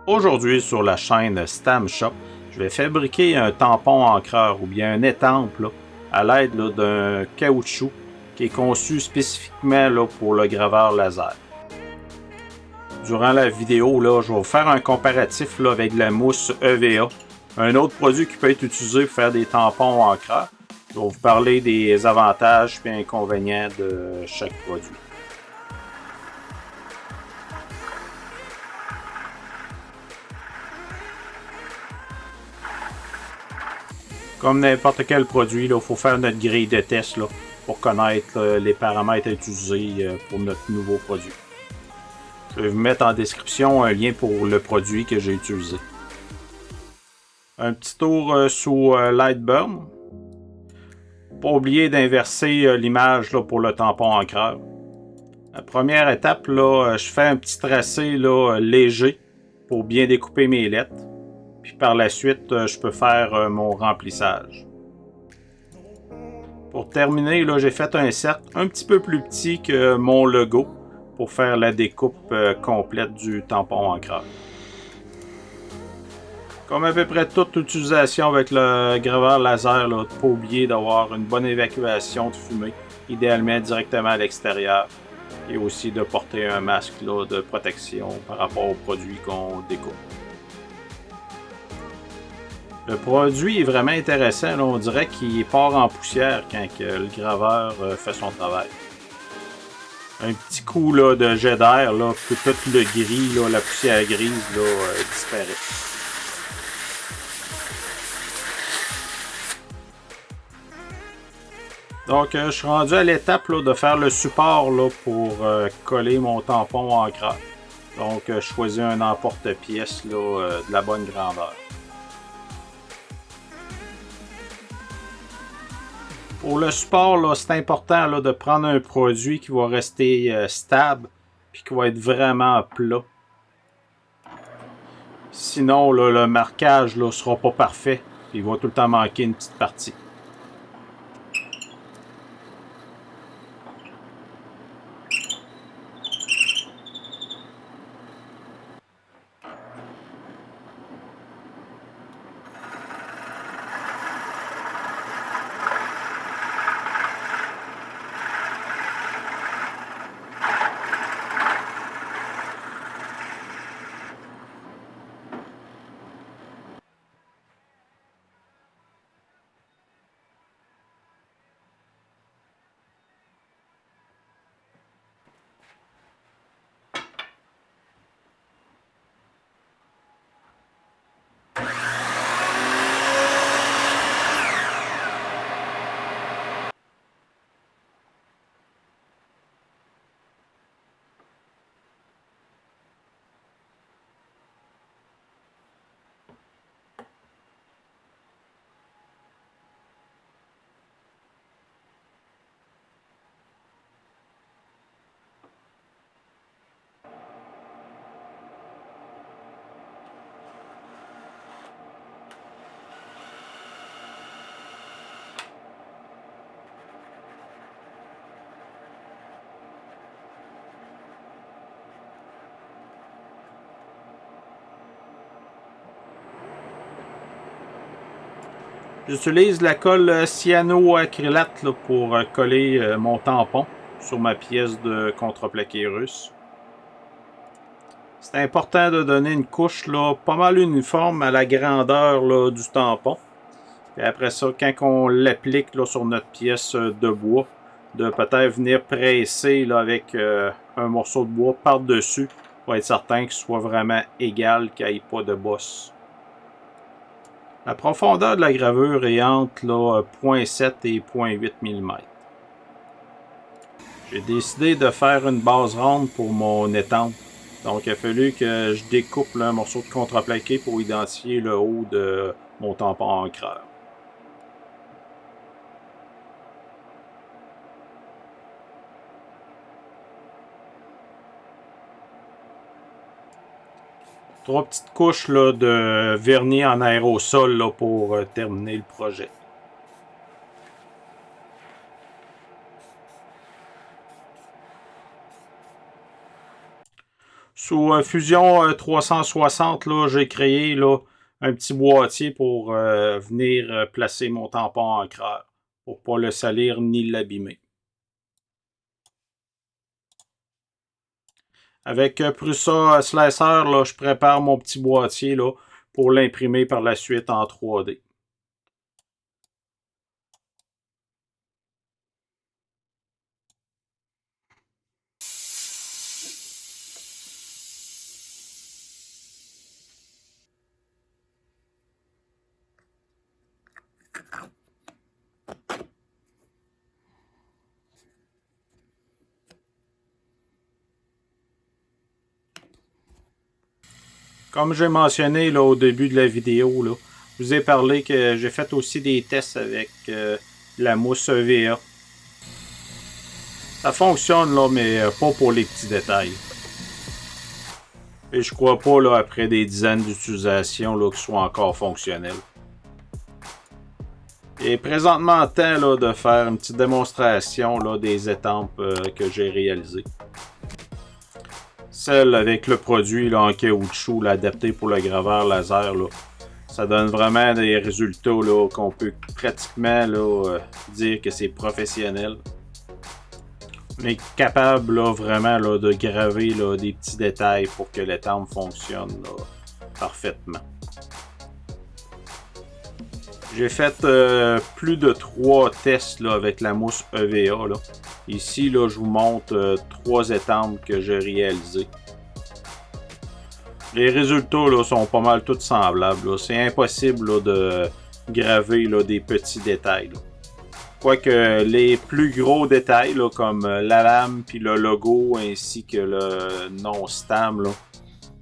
Aujourd'hui, sur la chaîne Stam Shop, je vais fabriquer un tampon encreur ou bien un étampe là, à l'aide d'un caoutchouc qui est conçu spécifiquement pour le graveur laser. Durant la vidéo, je vais vous faire un comparatif avec la mousse EVA, un autre produit qui peut être utilisé pour faire des tampons encreurs. Je vais vous parler des avantages et inconvénients de chaque produit. Comme n'importe quel produit, il faut faire notre grille de test pour connaître les paramètres à utiliser pour notre nouveau produit. Je vais vous mettre en description un lien pour le produit que j'ai utilisé. Un petit tour sous Lightburn. Pas oublier d'inverser l'image pour le tampon encreur. La première étape, je fais un petit tracé léger pour bien découper mes lettres. Puis par la suite, je peux faire mon remplissage. Pour terminer, j'ai fait un cercle un petit peu plus petit que mon logo pour faire la découpe complète du tampon encreur. Comme à peu près toute utilisation avec le graveur laser, ne pas oublier d'avoir une bonne évacuation de fumée, idéalement directement à l'extérieur, et aussi de porter un masque de protection par rapport au produit qu'on découpe. Le produit est vraiment intéressant, on dirait qu'il part en poussière quand le graveur fait son travail. Un petit coup de jet d'air, puis tout le gris, la poussière grise disparaît. Donc, je suis rendu à l'étape de faire le support pour coller mon tampon encreur. Donc, je choisis un emporte-pièce de la bonne grandeur. Pour le support, c'est important de prendre un produit qui va rester stable puis qui va être vraiment plat. Sinon, le marquage ne sera pas parfait. Il va tout le temps manquer une petite partie. J'utilise la colle cyanoacrylate pour coller mon tampon sur ma pièce de contreplaqué russe. C'est important de donner une couche pas mal uniforme à la grandeur du tampon. Et après ça, quand on l'applique sur notre pièce de bois, de peut-être venir presser avec un morceau de bois par-dessus pour être certain qu'il soit vraiment égal, qu'il n'y ait pas de bosse. La profondeur de la gravure est entre 0.7 et 0.8 mm. J'ai décidé de faire une base ronde pour mon étampe. Donc il a fallu que je découpe un morceau de contreplaqué pour identifier le haut de mon tampon encreur. Trois petites couches de vernis en aérosol pour terminer le projet. Sous Fusion 360, là, j'ai créé là, un petit boîtier pour venir placer mon tampon encreur pour ne pas le salir ni l'abîmer. Avec Prusa Slicer, là, je prépare mon petit boîtier là, pour l'imprimer par la suite en 3D. Comme j'ai mentionné là, au début de la vidéo, là, je vous ai parlé que j'ai fait aussi des tests avec la mousse EVA. Ça fonctionne, là, mais pas pour les petits détails. Et je crois pas, là, après des dizaines d'utilisations, là, que ce soit encore fonctionnel. Et présentement, temps là, de faire une petite démonstration là, des étampes que j'ai réalisées. Celle avec le produit là, en caoutchouc là, adapté pour le graveur laser, là, ça donne vraiment des résultats là, qu'on peut pratiquement là, dire que c'est professionnel. On est capable là, vraiment là, de graver là, des petits détails pour que l'étampe fonctionne là, parfaitement. J'ai fait plus de 3 tests là, avec la mousse EVA. Là. Ici, là, je vous montre 3 étampes que j'ai réalisées. Les résultats là, sont pas mal tous semblables. C'est impossible là, de graver là, des petits détails. Là. Quoique les plus gros détails, là, comme la lame, puis le logo, ainsi que le nom STAM, là,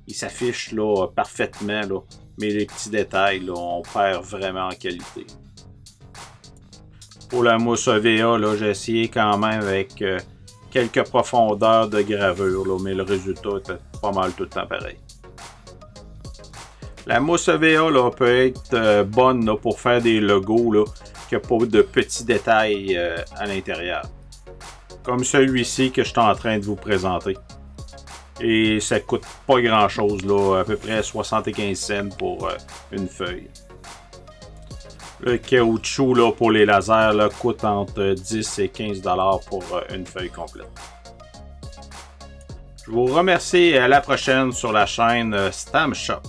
ils s'affichent là, parfaitement. Là. Mais les petits détails, là, on perd vraiment en qualité. Pour la mousse EVA, j'ai essayé quand même avec quelques profondeurs de gravure, là, mais le résultat était pas mal tout le temps pareil. La mousse EVA là, peut être bonne là, pour faire des logos là, qui n'ont pas de petits détails à l'intérieur. Comme celui-ci que je suis en train de vous présenter. Et ça coûte pas grand chose, là, à peu près 75 cents pour une feuille. Le caoutchouc là, pour les lasers là, coûte entre 10 et 15 $ pour une feuille complète. Je vous remercie et à la prochaine sur la chaîne STAM Shop.